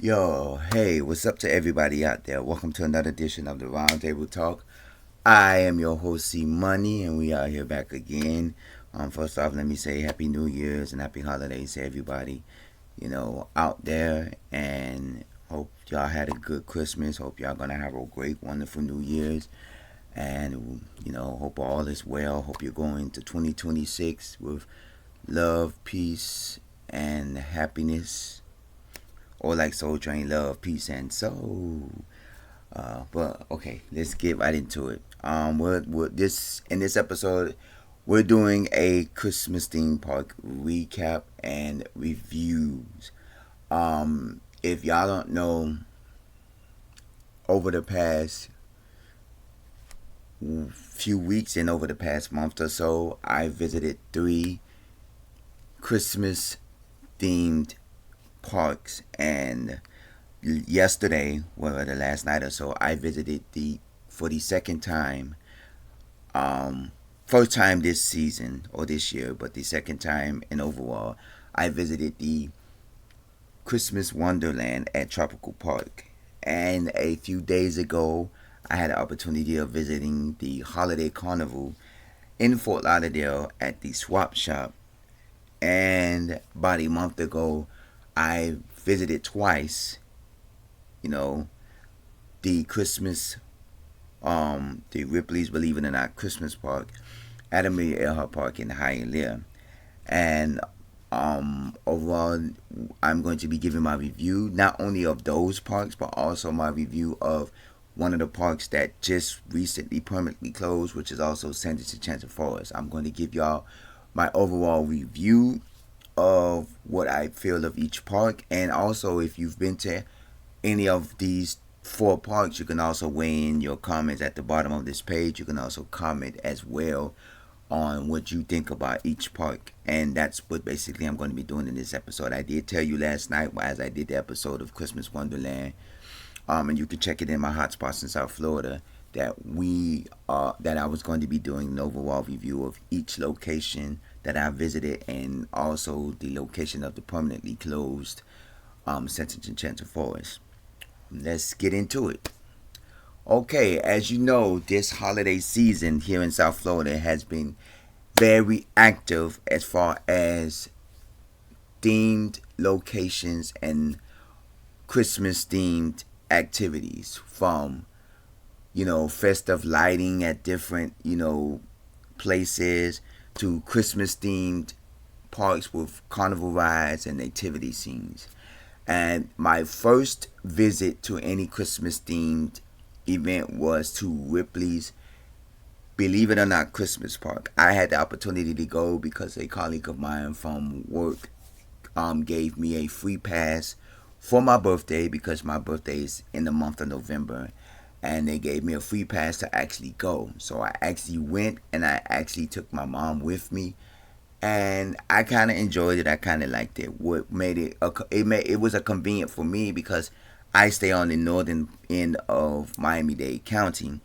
Yo, hey, what's up to everybody out there? Welcome to another edition of the Roundtable Talk. I am your host, C Money, and we are here back again. First off, let me say Happy New Year's and Happy Holidays to everybody, out there. And hope y'all had a good Christmas. Hope y'all gonna have a great, wonderful New Year's. And, hope all is well. Hope you're going to 2026 with love, peace, and happiness, or like Soul Train, love, peace, and soul. But okay, let's get right into it. We're this in this episode, we're doing a Christmas theme park recap and reviews. If y'all don't know, over the past few weeks and over the past month or so, I visited three Christmas themed parks, and yesterday, well, the last night or so, I visited the for the second time. First time this season or this year, but the second time in overall, I visited the Christmas Wonderland at Tropical Park. And a few days ago, I had the opportunity of visiting the Holiday Carnival in Fort Lauderdale at the Swap Shop. And about a month ago, I visited twice, you know, the Christmas, the Ripley's Believe It or Not Christmas Park at Amelia Earhart Park in Hialeah. And overall, I'm going to be giving my review not only of those parks, but also my review of one of the parks that just recently permanently closed, which is also Sanders Enchanted Forest. I'm going to give y'all my overall review of what I feel of each park, and also if you've been to any of these four parks, you can also weigh in your comments at the bottom of this page. You can also comment as well on what you think about each park, and that's what basically I'm going to be doing in this episode. I did tell you last night, as I did the episode of Christmas Wonderland, and you can check it in my hotspots in South Florida, that I was going to be doing an overall review of each location that I visited, and also the location of the permanently closed Sentence Enchanted Forest. Let's get into it. Okay, as you know, this holiday season here in South Florida has been very active as far as themed locations and Christmas themed activities, from festive lighting at different places, to Christmas themed parks with carnival rides and nativity scenes. And my first visit to any Christmas themed event was to Ripley's Believe It or Not Christmas Park. I had the opportunity to go because a colleague of mine from work gave me a free pass for my birthday, because my birthday is in the month of November, and they gave me a free pass to actually go. So I actually went, and I actually took my mom with me, and I kind of enjoyed it. I kind of liked it. What made it it was a convenient for me because I stay on the northern end of Miami-Dade County,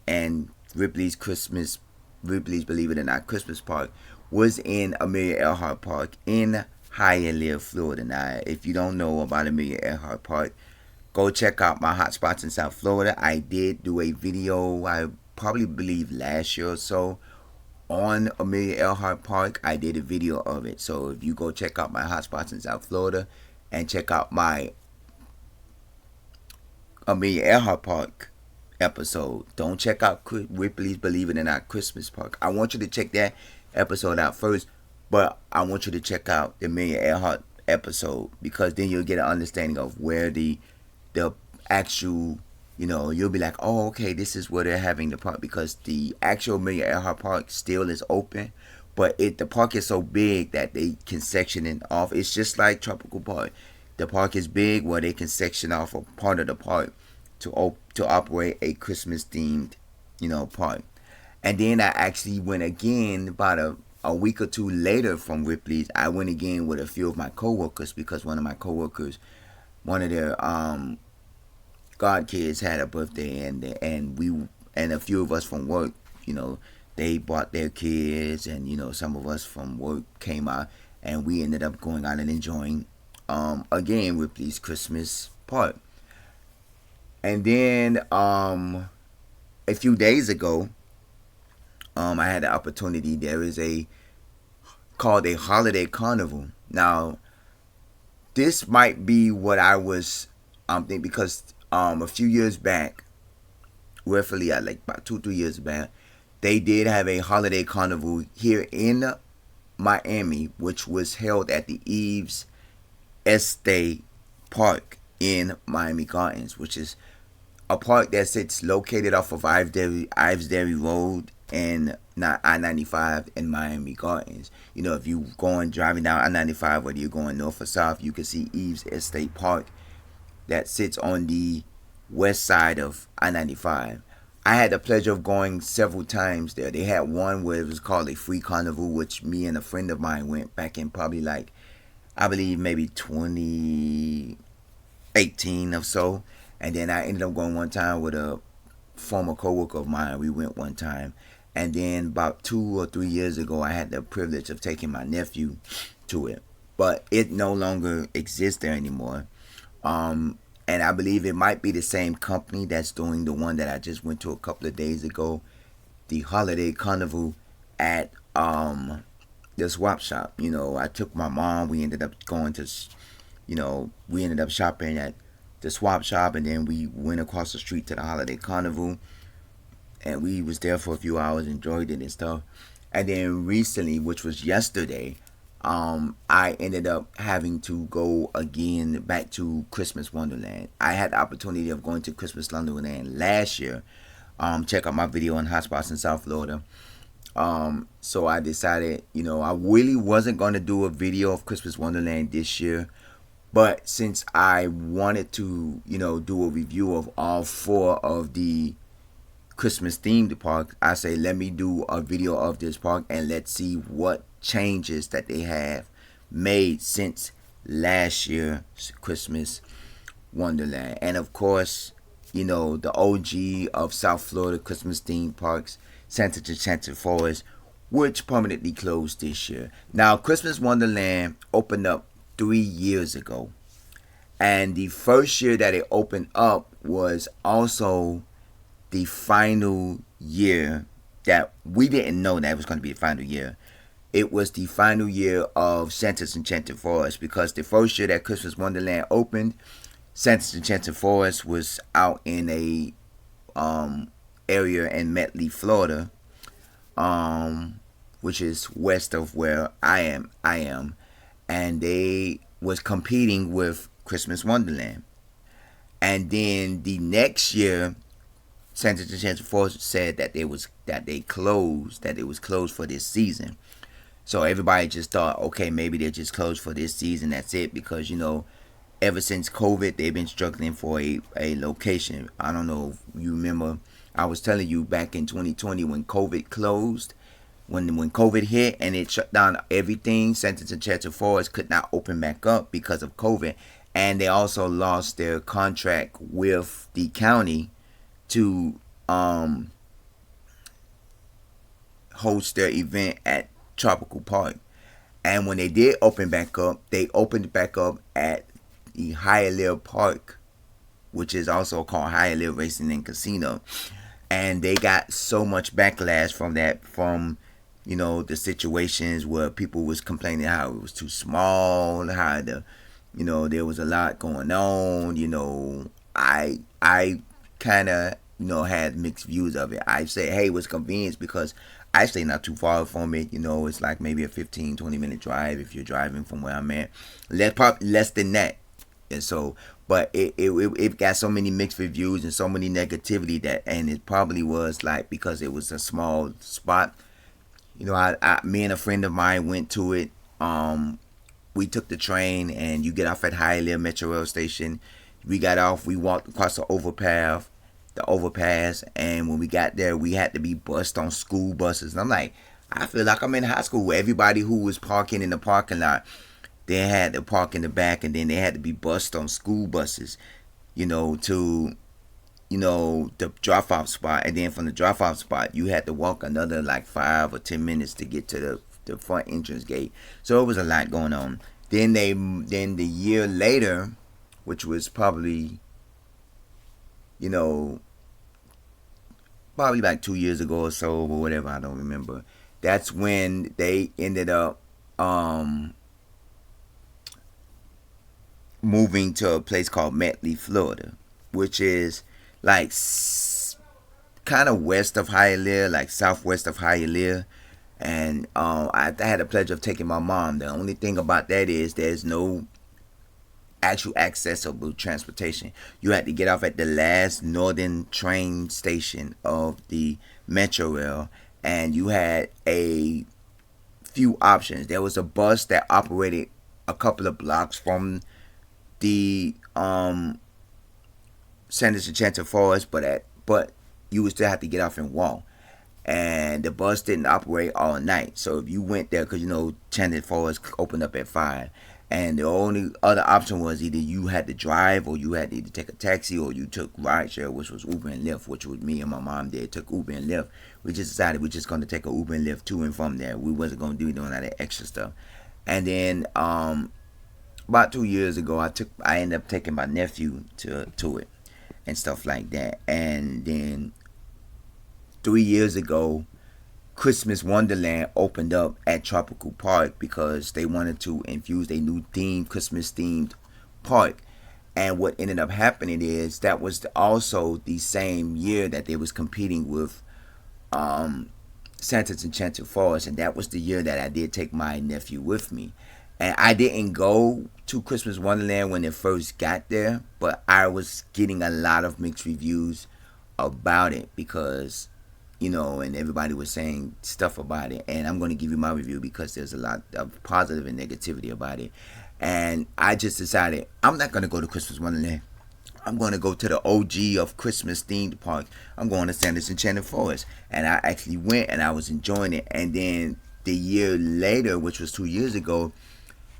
and Ripley's Believe It or Not Christmas Park was in Amelia Earhart Park in Hialeah, Florida. Now, if you don't know about Amelia Earhart Park, go check out my hotspots in South Florida. I did do a video, I probably believe last year or so, on Amelia Earhart Park. I did a video of it. So if you go check out my hotspots in South Florida and check out my Amelia Earhart Park episode, don't check out Ripley's Believe It or Not Christmas Park. I want you to check that episode out first, but I want you to check out the Amelia Earhart episode, because then you'll get an understanding of where the actual, you'll be like, oh, okay, this is where they're having the park, because the actual Amelia Earhart Park still is open, but the park is so big that they can section it off. It's just like Tropical Park. The park is big where they can section off a part of the park to operate a Christmas themed, park. And then I actually went again about a week or two later from Ripley's. I went again with a few of my coworkers, because one of my coworkers, one of their godkids had a birthday, and a few of us from work, they brought their kids, and some of us from work came out, and we ended up going out and enjoying again Ripley's Christmas Park. And then a few days ago, I had the opportunity. There is a called a holiday carnival. Now, this might be what I was thinking, because a few years back, roughly like about 2 3 years back, they did have a holiday carnival here in Miami, which was held at the Eves Estate Park in Miami Gardens, which is a park that sits located off of Ives Dairy Road and I-95 in Miami Gardens. You know, if you going driving down I-95, whether you're going north or south, you can see Eves Estate Park that sits on the west side of I-95. I had the pleasure of going several times there. They had one where it was called a free carnival, which me and a friend of mine went back in probably like, I believe maybe 2018 or so. And then I ended up going one time with a former coworker of mine. We went one time. And then about 2 or 3 years ago, I had the privilege of taking my nephew to it. But it no longer exists there anymore. And I believe it might be the same company that's doing the one that I just went to a couple of days ago, the holiday carnival at the swap shop. You know, I took my mom. We ended up going to, we ended up shopping at the swap shop, and then we went across the street to the holiday carnival, and we was there for a few hours, enjoyed it and stuff. And then recently, which was yesterday, I ended up having to go again back to Christmas Wonderland. I had the opportunity of going to Christmas Wonderland last year. Check out my video on hotspots in South Florida. So I decided, I really wasn't going to do a video of Christmas Wonderland this year. But since I wanted to, do a review of all 4 of the Christmas themed parks, I say let me do a video of this park and let's see what changes that they have made since last year's Christmas Wonderland. And of course, the OG of South Florida Christmas themed parks, Santa's Enchanted Forest, which permanently closed this year. Now, Christmas Wonderland opened up 3 years ago, and the first year that it opened up was also the final year that we didn't know that it was going to be the final year. It was the final year of Santa's Enchanted Forest, because the first year that Christmas Wonderland opened, Santa's Enchanted Forest was out in a area in Medley, Florida, which is west of where I am, and they was competing with Christmas Wonderland. And then the next year, Santa's Enchanted Forest said that it was closed for this season. So everybody just thought, okay, maybe they're just closed for this season. That's it, because ever since COVID, they've been struggling for a location. I don't know if you remember, I was telling you back in 2020 when COVID closed, when COVID hit and it shut down everything, Santa's Enchanted Forest could not open back up because of COVID. And they also lost their contract with the county to host their event at Tropical Park. And when they did open back up, they opened back up at the Hialeah Park, which is also called Hialeah Racing and Casino. And they got so much backlash from that, from the situations where people was complaining how it was too small, how there was a lot going on. I kind of had mixed views of it. I say, hey, it was convenience, because I stay not too far from it. It's like maybe a 15-20 minute drive if you're driving from where I'm at. Less than that. And so, but it got so many mixed reviews and so many negativity and it probably was like because it was a small spot. Me and a friend of mine went to it. We took the train, and you get off at Hialeah Metro Rail Station. We got off. We walked across the overpass, and when we got there, we had to be bussed on school buses. And I'm like, I feel like I'm in high school. Everybody who was parking in the parking lot, they had to park in the back, and then they had to be bussed on school buses, to the drop-off spot. And then from the drop-off spot, you had to walk another like 5 or 10 minutes to get to the front entrance gate. So it was a lot going on. Then the year later, which was probably, you know, probably like 2 years ago or so, or whatever. I don't remember. That's when they ended up um, moving to a place called Medley, Florida, which is like kind of west of Hialeah, like southwest of Hialeah. And I had the pleasure of taking my mom. The only thing about that is there's no actual accessible transportation. You had to get off at the last northern train station of the Metro Rail, and you had a few options. There was a bus that operated a couple of blocks from the Sanders Enchanted Forest, but you would still have to get off and walk. And the bus didn't operate all night, so if you went there, because Enchanted Forest opened up at 5, and the only other option was either you had to drive or you had to either take a taxi or you took rideshare, which was Uber and Lyft, which was me and my mom did. Took Uber and Lyft. We just decided we're just going to take a Uber and Lyft to and from there. We wasn't going to do doing all that extra stuff. And then about 2 years ago, I ended up taking my nephew to it and stuff like that. And then 3 years ago, Christmas Wonderland opened up at Tropical Park because they wanted to infuse a new Christmas themed park. And what ended up happening is that was also the same year that they was competing with Santa's Enchanted Forest, and that was the year that I did take my nephew with me. And I didn't go to Christmas Wonderland when it first got there, but I was getting a lot of mixed reviews about it because and everybody was saying stuff about it. And I'm going to give you my review because there's a lot of positive and negativity about it. And I just decided I'm not going to go to Christmas Wonderland. I'm going to go to the OG of Christmas themed park. I'm going to Sanderson Enchanted Forest. And I actually went and I was enjoying it. And then the year later, which was 2 years ago,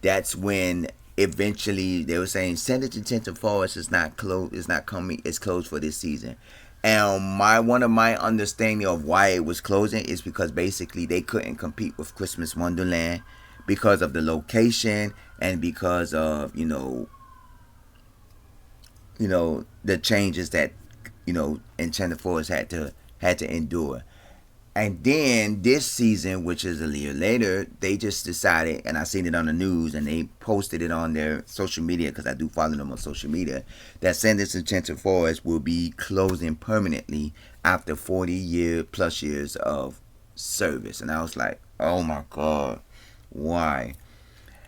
that's when eventually they were saying Sanderson Enchanted Forest is not closed. It's not coming. It's closed for this season. And one of my understanding of why it was closing is because basically they couldn't compete with Christmas Wonderland because of the location and because of the changes that Enchanted Forest had to endure. And then this season, which is a year later, they just decided, and I seen it on the news, and they posted it on their social media, because I do follow them on social media, that Sander's Enchanted Forest will be closing permanently after 40+ years of service. And I was like, oh my God, why?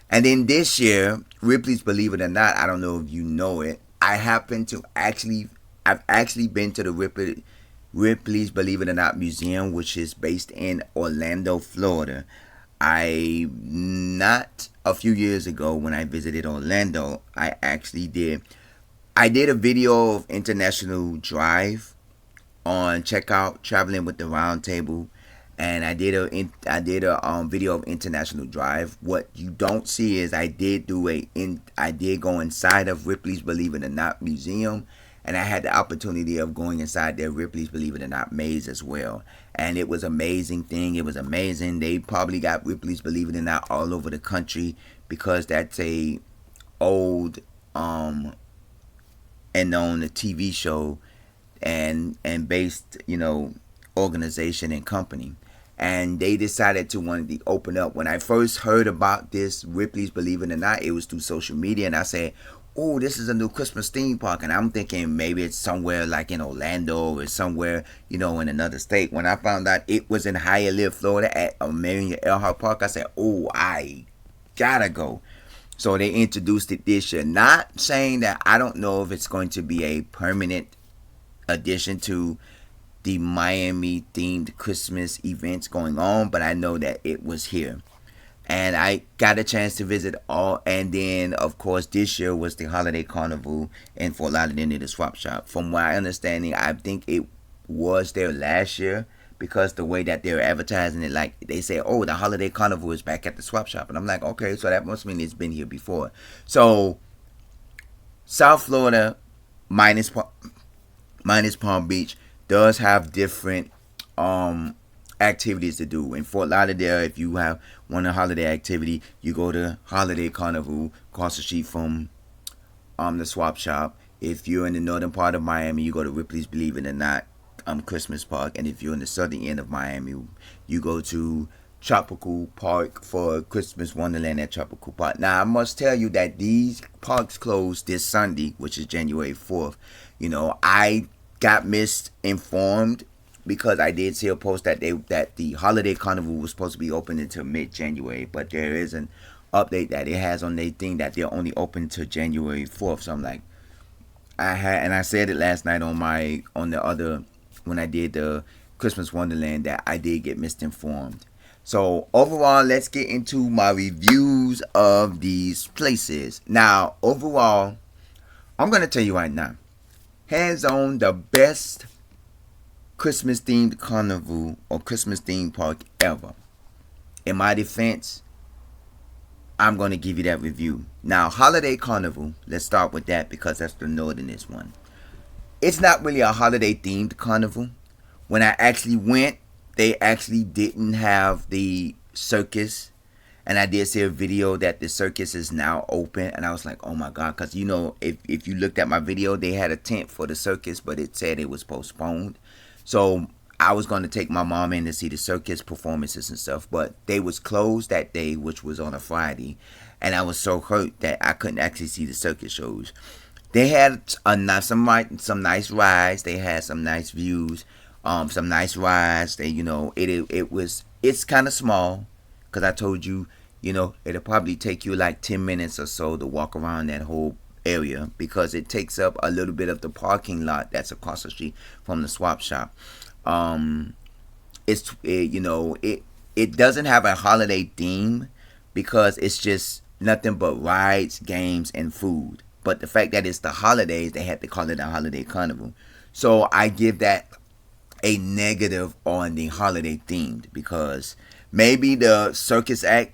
And then this year, Ripley's Believe It or Not, I don't know if you know it, I've actually been to the Ripley's Believe It or Not Museum, which is based in Orlando, Florida. Not a few years ago when I visited Orlando, I did a video of International Drive on Checkout Traveling with the Round Table, and I did a video of International Drive. What you don't see is I did go inside of Ripley's Believe It or Not Museum. And I had the opportunity of going inside their Ripley's Believe It or Not maze as well. And it was an amazing thing. It was amazing. They probably got Ripley's Believe It or Not all over the country because that's a old and known TV show and based, organization and company. And they decided to want to open up. When I first heard about this Ripley's Believe It or Not, it was through social media. And I said, oh, this is a new Christmas theme park. And I'm thinking maybe it's somewhere like in Orlando or somewhere, in another state. When I found out it was in Hialeah, Florida at Amelia Earhart Park, I said, oh, I gotta go. So they introduced it this year. Not saying that I don't know if it's going to be a permanent addition to the Miami themed Christmas events going on, but I know that it was here. And I got a chance to visit all. And then, of course, this year was the holiday carnival in Fort Lauderdale at the swap shop. From my understanding, I think it was there last year because the way that they were advertising it, like they say, oh, the holiday carnival is back at the swap shop. And I'm like, okay, so that must mean it's been here before. So, South Florida, minus Palm Beach, does have different activities to do. In Fort Lauderdale, if you want a holiday activity, you go to Holiday Carnival across the street from the swap shop. If you're in the northern part of Miami, you go to Ripley's Believe It or Not Christmas Park, and if you're in the southern end of Miami, you go to Tropical Park for Christmas Wonderland at Tropical Park. Now I must tell you that these parks close this Sunday, which is January 4th. I got misinformed because I did see a post that the holiday carnival was supposed to be open until mid-January, but there is an update that it has on their thing that they're only open till January 4th. So I'm like, I said it last night on the other, when I did the Christmas Wonderland, that I did get misinformed. So overall, let's get into my reviews of these places. Now, overall, I'm going to tell you right now, hands on, the best Christmas themed carnival or Christmas themed park ever. In my defense, I'm going to give you that review. Now, Holiday Carnival, let's start with that because that's the northernest one. It's not really a holiday themed carnival. When I actually went, they actually didn't have the circus, and I did see a video that the circus is now open, and I was like, oh my god, because if you looked at my video, they had a tent for the circus, but it said it was postponed. So I was going to take my mom in to see the circus performances and stuff, but they was closed that day, which was on a Friday, and I was so hurt that I couldn't actually see the circus shows. They had some nice rides. They had some nice views. Some nice rides. It's kind of small, because I told you, it'll probably take you like 10 minutes or so to walk around that whole area, because it takes up a little bit of the parking lot that's across the street from the swap shop. It doesn't have a holiday theme because it's just nothing but rides, games, and food. But the fact that it's the holidays, they had to call it a holiday carnival. So I give that a negative on the holiday themed, because maybe the circus act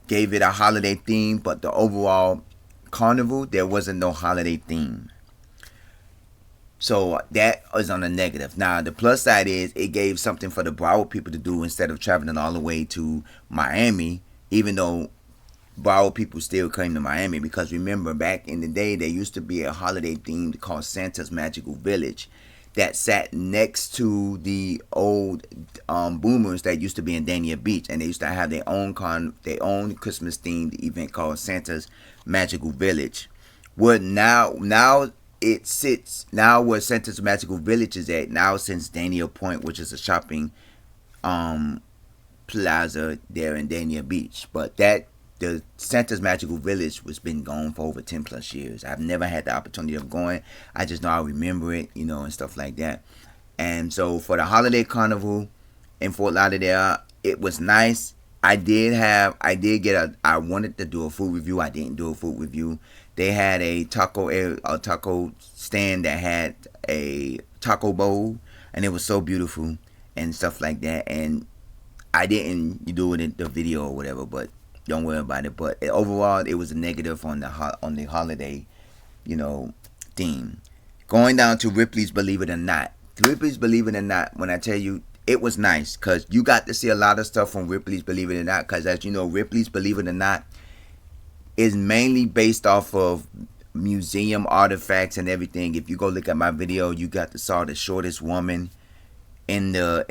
gave it a holiday theme, but the overall carnival, there wasn't no holiday theme. So that is on the negative. Now the plus side is it gave something for the Broward people to do instead of traveling all the way to Miami, even though Broward people still came to Miami, because remember back in the day there used to be a holiday themed called Santa's Magical Village that sat next to the old boomers that used to be in Dania Beach, and they used to have their own Christmas themed event called Santa's Magical Village. Where now it sits now where Santa's Magical Village is at now, since Dania Point, which is a shopping plaza there in Dania Beach. But the Santa's Magical Village was been gone for over 10 plus years. I've never had the opportunity of going. I just know I remember it, and stuff like that. And so for the holiday carnival in Fort Lauderdale, it was nice. I wanted to do a food review. I didn't do a food review. They had a taco stand that had a taco bowl, and it was so beautiful and stuff like that. And I didn't do it in the video or whatever, but don't worry about it. But overall, it was a negative on the holiday, theme. Going down to Ripley's Believe It or Not. Ripley's Believe It or Not, when I tell you, it was nice, because you got to see a lot of stuff from Ripley's Believe It or Not, because as you know, Ripley's Believe It or Not is mainly based off of museum artifacts and everything. If you go look at my video, you got to saw the shortest woman in the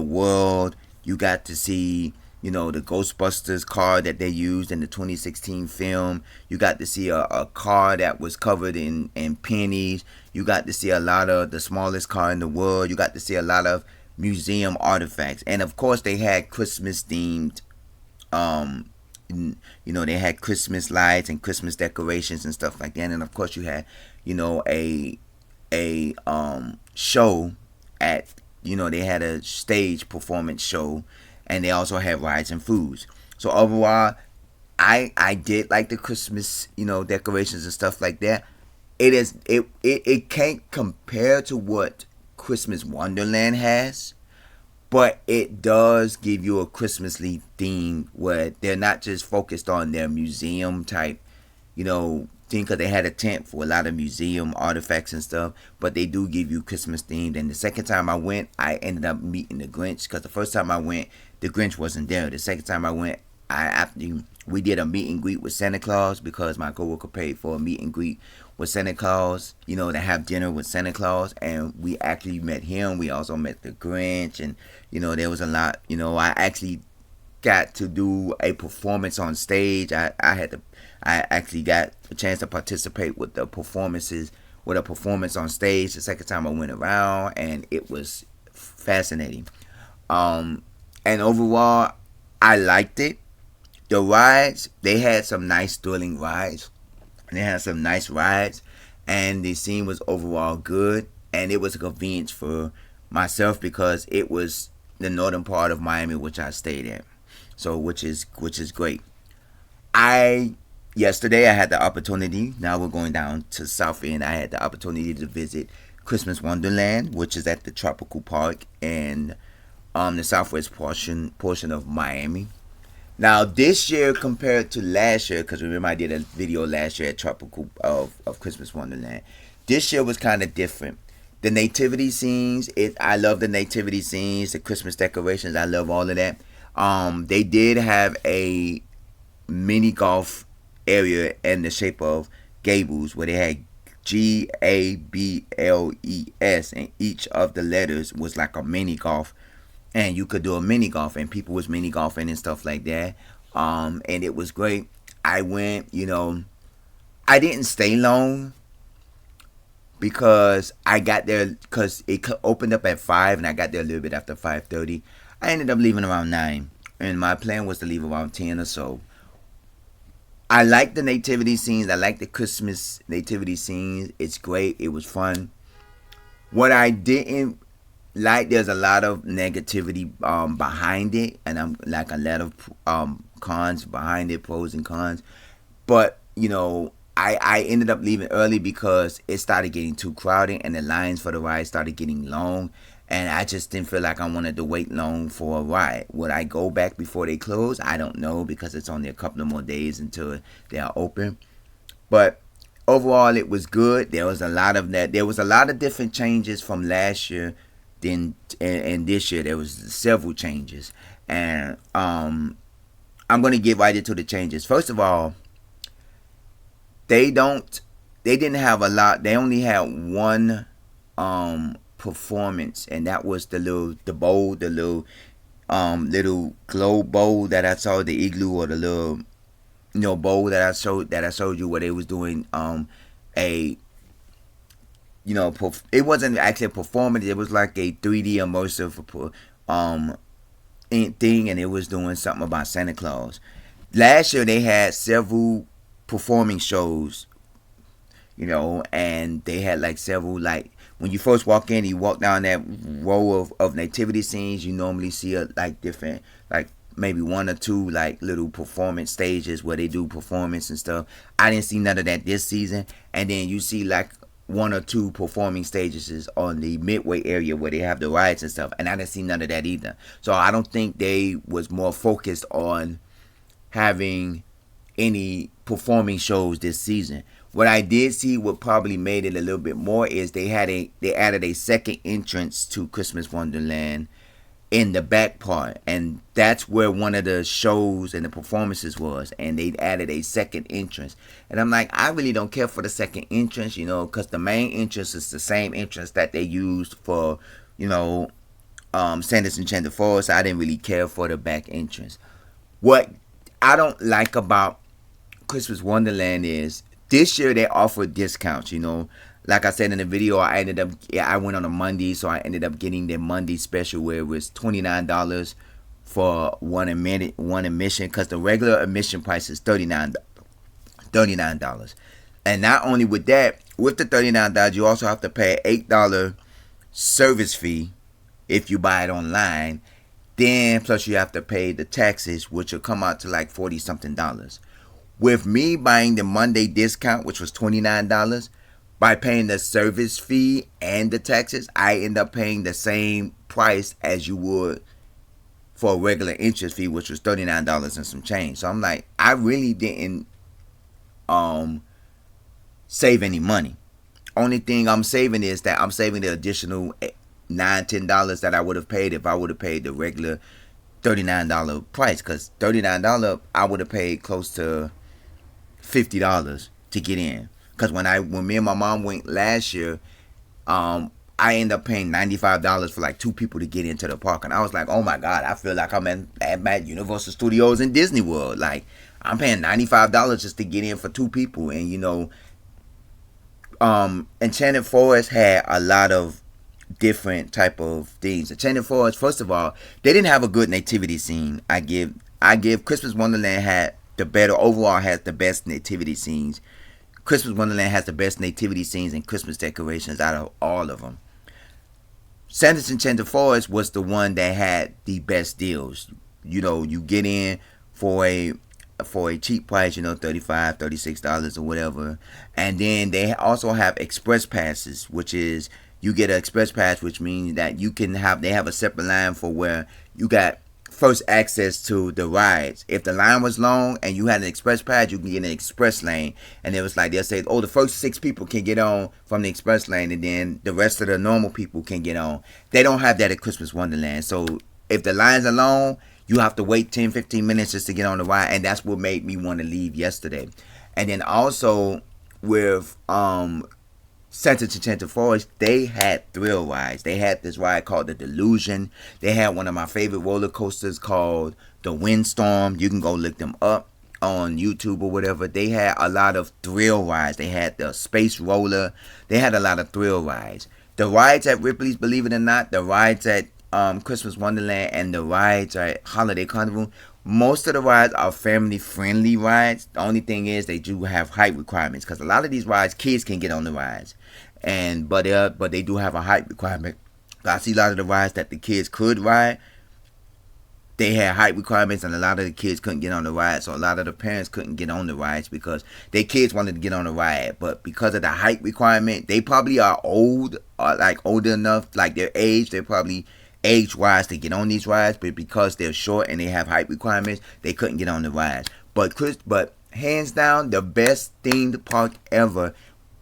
world. You got to see the Ghostbusters car that they used in the 2016 film. You got to see a car that was covered in pennies. You got to see a lot of the smallest car in the world. You got to see a lot of museum artifacts. And of course, they had Christmas themed, they had Christmas lights and Christmas decorations and stuff like that. And of course, you had, a show at, they had a stage performance show. And they also had rides and foods. So overall, I did like the Christmas, decorations and stuff like that. It can't compare to what Christmas Wonderland has, but it does give you a Christmasly theme where they're not just focused on their museum type, thing, because they had a tent for a lot of museum artifacts and stuff, but they do give you Christmas themed. And the second time I went, I ended up meeting the Grinch, because the first time I went, the Grinch wasn't there. The second time I went, We did a meet and greet with Santa Claus because my coworker paid for a meet and greet with Santa Claus, to have dinner with Santa Claus, and we actually met him. We also met the Grinch, and there was a lot. I actually got to do a performance on stage. I actually got a chance to participate with the performances with a performance on stage the second time I went around, and it was fascinating. And overall, I liked it. The rides, they had some nice thrilling rides. They had some nice rides, and the scene was overall good. And it was a convenience for myself because it was the northern part of Miami, which I stayed at. So, which is great. I Yesterday I had the opportunity. Now we're going down to South End. I had the opportunity to visit Christmas Wonderland, which is at the Tropical Park in the southwest portion of Miami. Now this year compared to last year, because remember I did a video last year at Tropical of Christmas Wonderland. This year was kind of different. The nativity scenes, I love the nativity scenes, the Christmas decorations. I love all of that. They did have a mini golf area in the shape of gables where they had GABLES, and each of the letters was like a mini golf, and you could do a mini golf, and people was mini golfing and stuff like that. And it was great. I went, I didn't stay long because I got there because it opened up at 5, and I got there a little bit after 5:30. I ended up leaving around 9, and my plan was to leave around 10 or so. I like the nativity scenes. I like the Christmas nativity scenes. It's great. It was fun. What I didn't like, there's a lot of negativity behind it, and I'm like a lot of cons behind it, pros and cons. But I ended up leaving early because it started getting too crowded, and the lines for the ride started getting long, and I just didn't feel like I wanted to wait long for a ride. Would I go back before they close? I don't know, because it's only a couple of more days until they are open. But overall, it was good. There was a lot of that. There was a lot of different changes from last year. Then and this year there was several changes, and I'm gonna get right into the changes. First of all, they didn't have a lot. They only had one performance, and that was the little globe bowl that I saw, the igloo, or the little bowl that I showed you, where they was doing a it wasn't actually a performance. It was like a 3D immersive thing, and it was doing something about Santa Claus. Last year they had several performing shows, and they had like several, like when you first walk in, you walk down that row of nativity scenes, you normally see different, like maybe one or two like little performance stages where they do performance and stuff. I didn't see none of that this season. And then you see like one or two performing stages on the midway area where they have the rides and stuff, and I didn't see none of that either. So I don't think they was more focused on having any performing shows this season. What I did see, what probably made it a little bit more, is they added a second entrance to Christmas Wonderland in the back part, and that's where one of the shows and the performances was, and they added a second entrance. And I'm like, I really don't care for the second entrance, because the main entrance is the same entrance that they used for Santa's Enchanted Forest. So I didn't really care for the back entrance. What I don't like about Christmas Wonderland is this year they offered discounts. Like I said in the video, I went on a Monday, so I ended up getting the Monday special where it was $29 for one admission, because the regular admission price is $39. And not only with that, with the $39, you also have to pay an $8 service fee if you buy it online. Then plus you have to pay the taxes, which will come out to like $40 something. With me buying the Monday discount, which was $29, by paying the service fee and the taxes, I end up paying the same price as you would for a regular entrance fee, which was $39 and some change. So I'm like, I really didn't save any money. Only thing I'm saving is that I'm saving the additional $9-10 that I would have paid if I would have paid the regular $39 price, because $39 I would have paid close to $50 to get in. Because when me and my mom went last year, I ended up paying $95 for like two people to get into the park, and I was like, oh my god, I feel like I'm at Universal Studios and Disney World. Like, I'm paying $95 just to get in for two people. And Enchanted Forest had a lot of different type of things. Enchanted Forest, first of all, they didn't have a good nativity scene. I give Christmas Wonderland has the best nativity scenes. Christmas Wonderland has the best nativity scenes and Christmas decorations out of all of them. Santa's Enchanted Forest was the one that had the best deals. You get in for a cheap price, $35, $36 or whatever. And then they also have express passes, which is you get an express pass, which means that they have a separate line for where you got first access to the rides. If the line was long and you had an express pass, you can get an express lane. And it was like they'll say, oh, the first 6 people can get on from the express lane, and then the rest of the normal people can get on. They don't have that at Christmas Wonderland. So if the lines are long, you have to wait 10-15 minutes just to get on the ride, and that's what made me want to leave yesterday. And then also with Santa's Enchanted Forest, they had thrill rides. They had this ride called the Delusion. They had one of my favorite roller coasters called the Windstorm. You can go look them up on YouTube or whatever. They had a lot of thrill rides. They had the Space Roller. They had a lot of thrill rides. The rides at Ripley's, believe it or not, the rides at Christmas Wonderland and the rides at Holiday Carnival, most of the rides are family-friendly rides. The only thing is they do have height requirements, because a lot of these rides, kids can get on the rides, but they do have a height requirement. I see a lot of the rides that the kids could ride, they had height requirements, and a lot of the kids couldn't get on the ride. So a lot of the parents couldn't get on the rides because their kids wanted to get on the ride, but because of the height requirement, they probably are older enough, like their age, they're probably age-wise to get on these rides, but because they're short and they have height requirements, they couldn't get on the rides. But hands down, the best themed park ever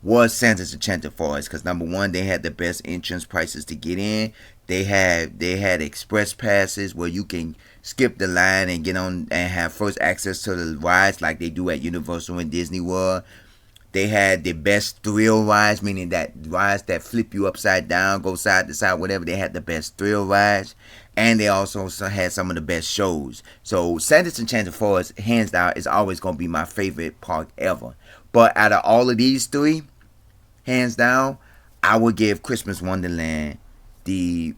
was Santa's Enchanted Forest, because number one, they had the best entrance prices to get in. They had express passes where you can skip the line and get on and have first access to the rides like they do at Universal and Disney World. They had the best thrill rides, meaning that rides that flip you upside down, go side to side, whatever. They had the best thrill rides. And they also had some of the best shows. So Santa's Enchanted Forest, hands down, is always going to be my favorite park ever. But out of all of these three, hands down, I would give Christmas Wonderland the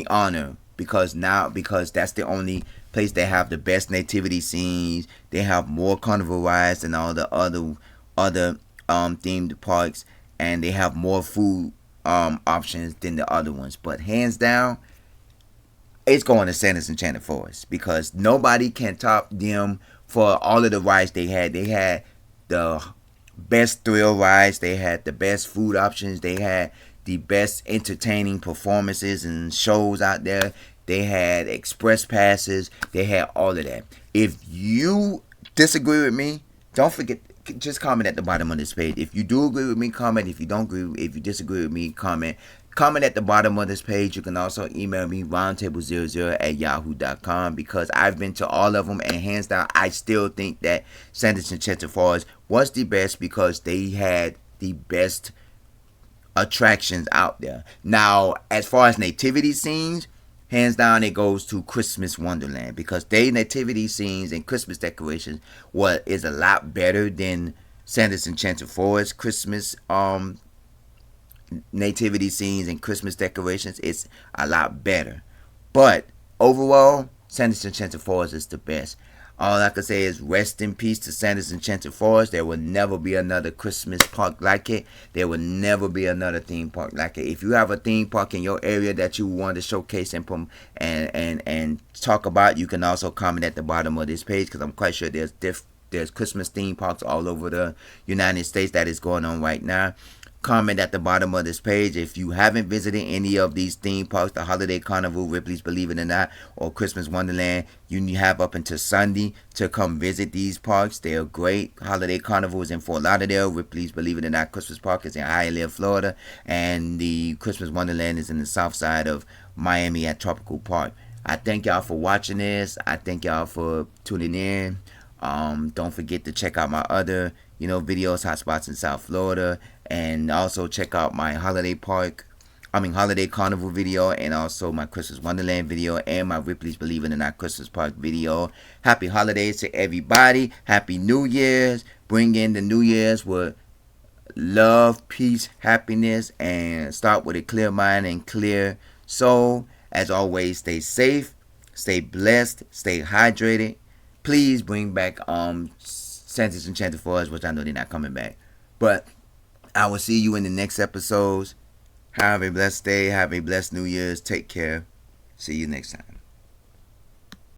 honor, because that's the only place they have the best nativity scenes. They have more carnival rides than all the other themed parks, and they have more food options than the other ones. But hands down, it's going to Santa's Enchanted Forest, because nobody can top them for all of the rides they had. They had the best thrill rides. They had the best food options. They had the best entertaining performances and shows out there. They had express passes. They had all of that. If you disagree with me, don't forget, just comment at the bottom of this page. If you do agree with me, comment. If you disagree with me, comment. Comment at the bottom of this page. You can also email me, roundtable00@yahoo.com, because I've been to all of them, and hands down, I still think that Santa's Enchanted Forest was the best, because they had the best attractions out there. Now, as far as nativity scenes, hands down, it goes to Christmas Wonderland, because their nativity scenes and Christmas decorations is a lot better than Santa's Enchanted Forest. Christmas nativity scenes and Christmas decorations, it's a lot better. But overall, Santa's Enchanted Forest is the best. All I can say is rest in peace to Santa's Enchanted Forest. There will never be another Christmas park like it. There will never be another theme park like it. If you have a theme park in your area that you want to showcase and talk about, you can also comment at the bottom of this page, because I'm quite sure there's Christmas theme parks all over the United States that is going on right now. Comment at the bottom of this page if you haven't visited any of these theme parks, the Holiday Carnival, Ripley's Believe It or Not, or Christmas Wonderland. You have up until Sunday to come visit these parks. They are great. Holiday Carnival is in Fort Lauderdale. Ripley's Believe It or Not Christmas Park is in Hialeah, Florida. And the Christmas Wonderland is in the south side of Miami at Tropical Park. I thank y'all for watching this. I thank y'all for tuning in. Don't forget to check out my other, videos, hotspots in South Florida, and also check out my holiday carnival video, and also my Christmas Wonderland video, and my Ripley's Believe It or Not Christmas Park video. Happy holidays to everybody. Happy New Year's. Bring in the New Year's with love, peace, happiness, and start with a clear mind and clear soul. As always, stay safe, stay blessed, stay hydrated. Please bring back Santa's Enchanted for us, which I know they're not coming back. But I will see you in the next episodes. Have a blessed day. Have a blessed New Year's. Take care. See you next time.